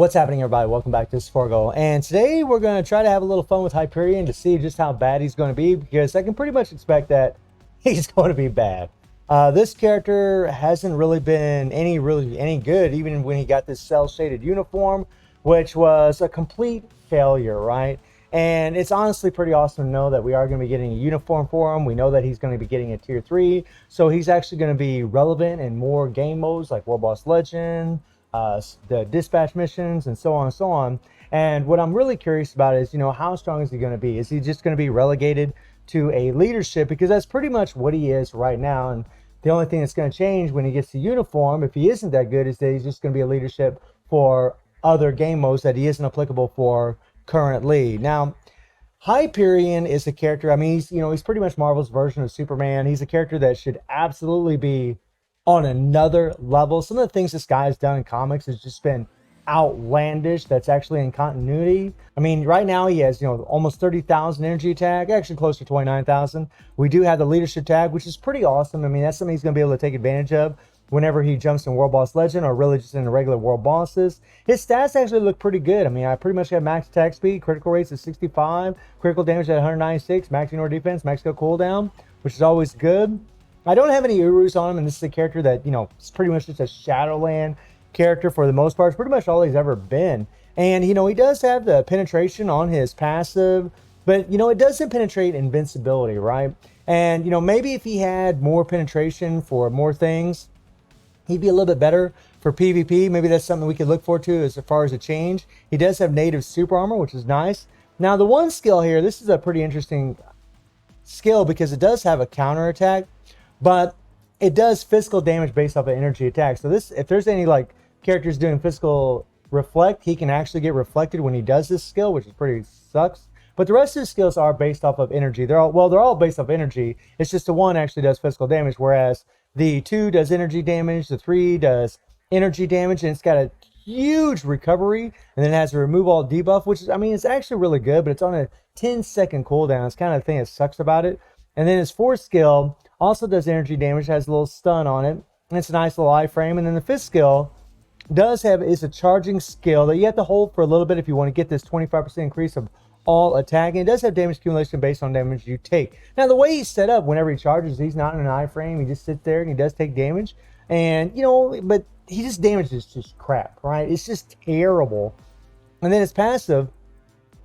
What's happening, everybody? Welcome back to Sforgo. And today we're going to try to have a little fun with Hyperion to see just how bad he's going to be, because I can pretty much expect that he's going to be bad. This character hasn't really been any good, even when he got this cell-shaded uniform, which was a complete failure, right? And it's honestly pretty awesome to know that we are going to be getting a uniform for him. We know that he's going to be getting a tier 3, so he's actually going to be relevant in more game modes like World Boss Legend, the dispatch missions, and so on and so on. And what I'm really curious about is, how strong is he going to be? Is he just going to be relegated to a leadership? Because that's pretty much what he is right now. And the only thing that's going to change when he gets the uniform, if he isn't that good, is that he's just going to be a leadership for other game modes that he isn't applicable for currently. Now, Hyperion is a character, I mean, he's pretty much Marvel's version of Superman. He's a character that should absolutely be on another level. Some of the things this guy has done in comics has just been outlandish. That's actually in continuity. I mean, right now he has, almost 30,000 energy tag, actually close to 29,000. We do have the leadership tag, which is pretty awesome. I mean, that's something he's going to be able to take advantage of whenever he jumps in World Boss Legend, or really just in the regular World Bosses. His stats actually look pretty good. I mean, I pretty much have max attack speed, critical rates at 65, critical damage at 196, max ignore defense, max skill cooldown, which is always good. I don't have any Urus on him, and this is a character that, it's pretty much just a Shadowland character for the most part. It's pretty much all he's ever been. And, he does have the penetration on his passive, but, it doesn't penetrate invincibility, right? And, maybe if he had more penetration for more things, he'd be a little bit better for PvP. Maybe that's something we could look forward to as far as a change. He does have native super armor, which is nice. Now, the one skill here, this is a pretty interesting skill because it does have a counter attack, but it does physical damage based off of energy attack. So this, if there's any characters doing physical reflect, he can actually get reflected when he does this skill, which is pretty sucks. But the rest of the skills are based off of energy. They're all based off energy. It's just the one actually does physical damage, whereas the 2 does energy damage, the 3 does energy damage, and it's got a huge recovery, and then it has a remove all debuff, which is, I mean, it's actually really good, but it's on a 10-second cooldown. It's kind of the thing that sucks about it. And then his 4th skill also does energy damage, has a little stun on it, and it's a nice little iframe. And then the 5th skill is a charging skill that you have to hold for a little bit if you want to get this 25% increase of all attack. And it does have damage accumulation based on damage you take. Now, the way he's set up, whenever he charges, he's not in an iframe. He just sits there and he does take damage. And, but he just damages just crap, right? It's just terrible. And then his passive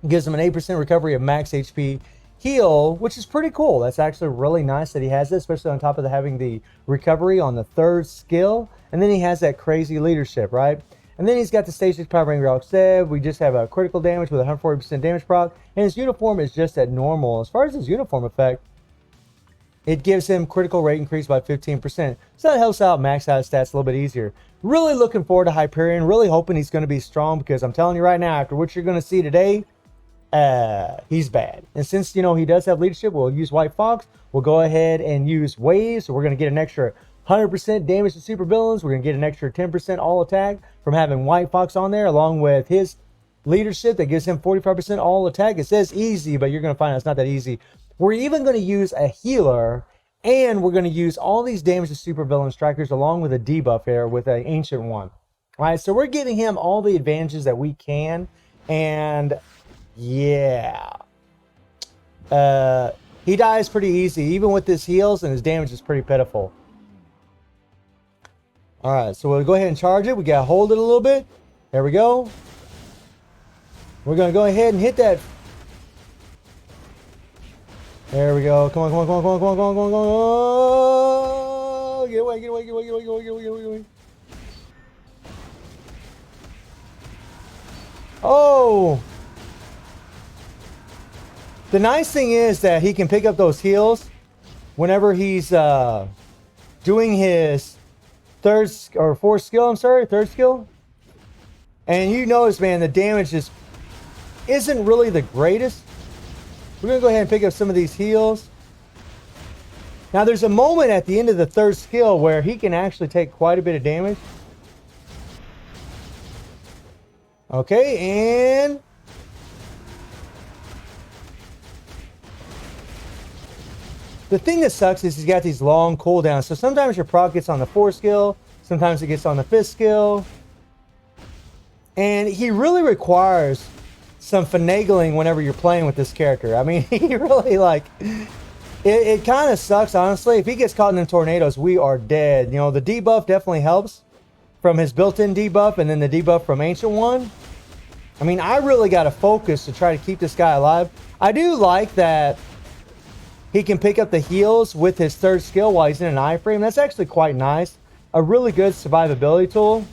gives him an 8% recovery of max HP heal, which is pretty cool. That's actually really nice that he has this, especially on top of having the recovery on the 3rd skill. And then he has that crazy leadership, right? And then he's got the stage 6 Power Ranger Sev. We just have a critical damage with 140% damage proc. And his uniform is just at normal. As far as his uniform effect, it gives him critical rate increase by 15%. So that helps out max out his stats a little bit easier. Really looking forward to Hyperion. Really hoping he's going to be strong, because I'm telling you right now, after what you're going to see today, he's bad. And since, he does have leadership, we'll use White Fox. We'll go ahead and use Waves. So we're going to get an extra 100% damage to super villains. We're going to get an extra 10% all attack from having White Fox on there, along with his leadership that gives him 45% all attack. It says easy, but you're going to find out it's not that easy. We're even going to use a healer, and we're going to use all these damage to super villain strikers along with a debuff here with an ancient one. All right, so we're giving him all the advantages that we can, and yeah, he dies pretty easy, even with his heals, and his damage is pretty pitiful. All right, so we'll go ahead and charge it. We got to hold it a little bit. There we go. We're going to go ahead and hit that. There we go. Come on, come on, come on, come on, come on, come on, come on, come on. Get away, get away, get away, get away, get away, get away, get away. Oh! The nice thing is that he can pick up those heals whenever he's doing his third skill. And you notice, man, the damage isn't really the greatest. We're going to go ahead and pick up some of these heals. Now, there's a moment at the end of the 3rd skill where he can actually take quite a bit of damage. Okay, and the thing that sucks is he's got these long cooldowns. So sometimes your proc gets on the 4th skill, sometimes it gets on the 5th skill. And he really requires some finagling whenever you're playing with this character. I mean, he really like it kind of sucks, honestly. If he gets caught in the tornadoes, we are dead. You know, the debuff definitely helps from his built-in debuff and then the debuff from Ancient One. I mean, I really got to focus to try to keep this guy alive. I do like that he can pick up the heals with his third skill while he's in an iframe. That's actually quite nice. A really good survivability tool.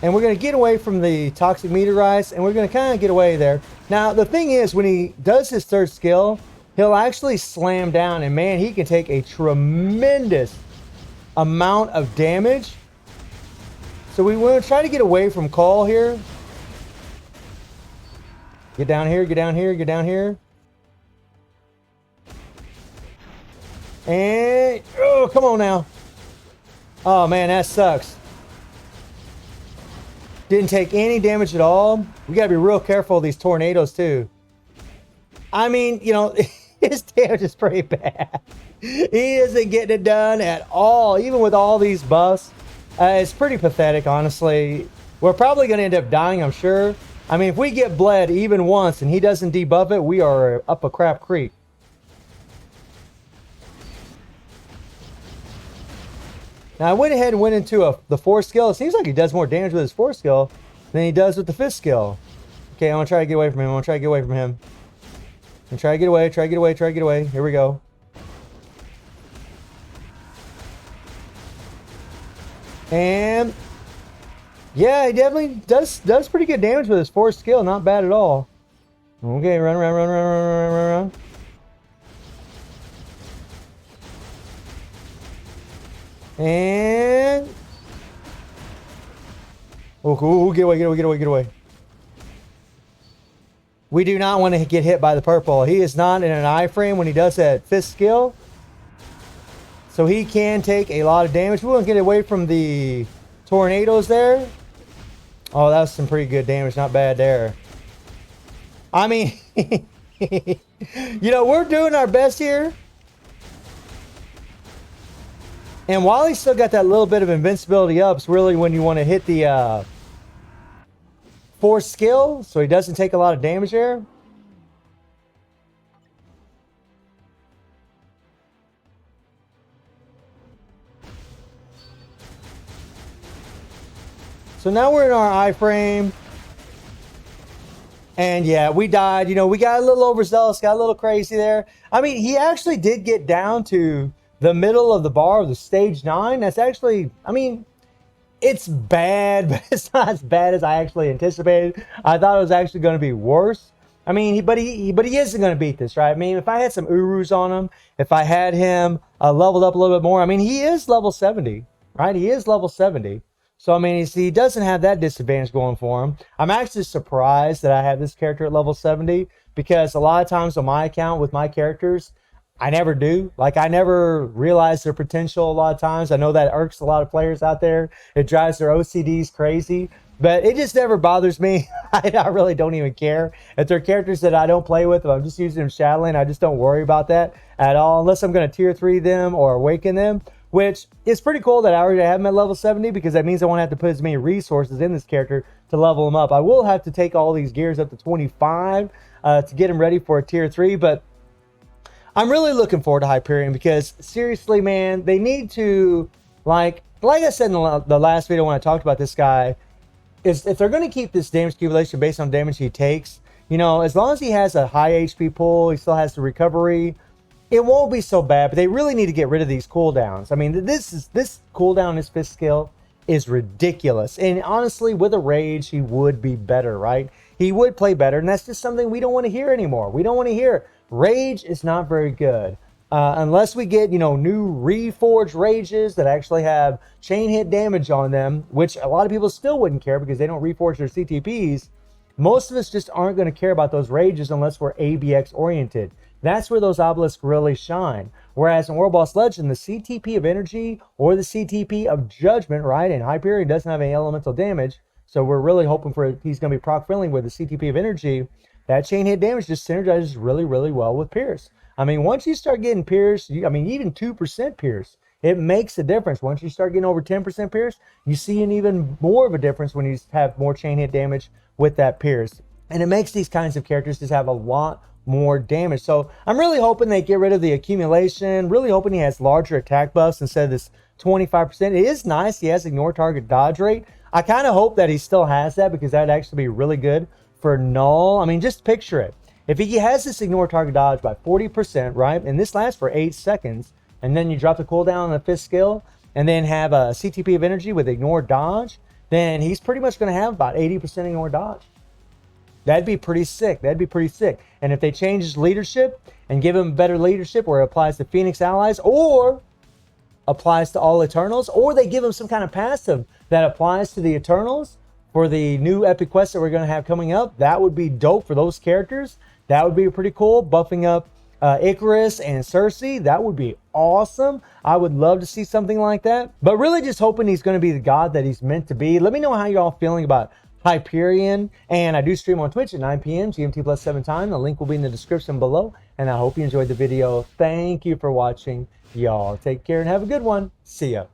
And we're going to get away from the toxic meteorites, and we're going to kind of get away there. Now, the thing is, when he does his third skill, he'll actually slam down, and man, he can take a tremendous amount of damage. So we want to try to get away from Call here. Get down here, get down here, get down here. And, oh, come on now. Oh, man, that sucks. Didn't take any damage at all. We gotta be real careful of these tornadoes too. I mean, you know, his damage is pretty bad. He isn't getting it done at all, even with all these buffs. It's pretty pathetic, honestly. We're probably gonna end up dying, I'm sure. I mean, if we get bled even once and he doesn't debuff it, we are up a crap creek. Now, I went ahead and went into the fourth skill. It seems like he does more damage with his fourth skill than he does with the fifth skill. Okay, I'm going to try to get away from him. I'm going to try to get away from him. And try to get away, try to get away, try to get away. Here we go. And yeah, he definitely does pretty good damage with his fourth skill. Not bad at all. Okay, run, run, run, run, run, run, run, run. And oh, get away, get away, get away, get away. We do not want to get hit by the purple. He is not in an iframe when he does that fifth skill. So he can take a lot of damage. We want to get away from the tornadoes there. Oh, that was some pretty good damage. Not bad there. I mean, you know, we're doing our best here. And while he's still got that little bit of invincibility up, it's really when you want to hit the fourth skill, so he doesn't take a lot of damage there. So now we're in our iframe. And yeah, we died. You know, we got a little overzealous, got a little crazy there. I mean, he actually did get down to the middle of the bar of the stage 9. That's actually, I mean, it's bad, but it's not as bad as I actually anticipated. I thought it was actually going to be worse. I mean, but he isn't going to beat this, right? I mean, if I had some Urus on him, if I had him leveled up a little bit more, I mean, he is level 70, right? He is level 70. So, I mean, he doesn't have that disadvantage going for him. I'm actually surprised that I have this character at level 70 because a lot of times on my account with my characters, I never do. Like, I never realize their potential a lot of times. I know that irks a lot of players out there. It drives their OCDs crazy. But it just never bothers me. I really don't even care. If they're characters that I don't play with, if I'm just using them shadowing, I just don't worry about that at all. Unless I'm going to tier 3 them or awaken them. Which is pretty cool that I already have him at level 70 because that means I won't have to put as many resources in this character to level him up. I will have to take all these gears up to 25 to get him ready for a tier 3. But I'm really looking forward to Hyperion because seriously, man, they need to, like I said in the last video when I talked about this guy, is if they're going to keep this damage accumulation based on damage he takes, you know, as long as he has a high HP pool, he still has the recovery, it won't be so bad. But they really need to get rid of these cooldowns. I mean, this cooldown, his fifth skill, is ridiculous. And honestly, with a rage, he would be better, right? He would play better, and that's just something we don't want to hear anymore. We don't want to hear. Rage is not very good. Unless we get, you know, new reforged rages that actually have chain hit damage on them, which a lot of people still wouldn't care because they don't reforge their CTPs. Most of us just aren't going to care about those rages unless we're ABX oriented. That's where those obelisks really shine. Whereas in World Boss Legend, the CTP of energy or the CTP of judgment, right? And Hyperion doesn't have any elemental damage. So we're really hoping for he's going to be proc friendly with the CTP of energy. That chain hit damage just synergizes really, really well with Pierce. I mean, once you start getting Pierce, I mean, even 2% Pierce It makes a difference. Once you start getting over 10% Pierce, you see an even more of a difference when you have more chain hit damage with that Pierce. And it makes these kinds of characters just have a lot more damage. So I'm really hoping they get rid of the accumulation, really hoping he has larger attack buffs instead of this 25%. It is nice he has ignore target dodge rate. I kind of hope that he still has that, because that'd actually be really good for Null. I mean, just picture it. If he has this ignore target dodge by 40%, right, and this lasts for 8 seconds, and then you drop the cooldown on the 5th skill, and then have a CTP of energy with ignore dodge, then he's pretty much going to have about 80% ignore dodge. That'd be pretty sick. That'd be pretty sick. And if they change his leadership and give him better leadership where it applies to Phoenix allies or applies to all Eternals, or they give him some kind of passive that applies to the Eternals for the new epic quest that we're going to have coming up, that would be dope for those characters. That would be pretty cool. Buffing up Icarus and Cersei, that would be awesome. I would love to see something like that. But really just hoping he's going to be the god that he's meant to be. Let me know how y'all feeling about Hyperion. And I do stream on Twitch at 9 p.m. GMT plus 7 time. The link will be in the description below. And I hope you enjoyed the video. Thank you for watching. Y'all take care and have a good one. See ya.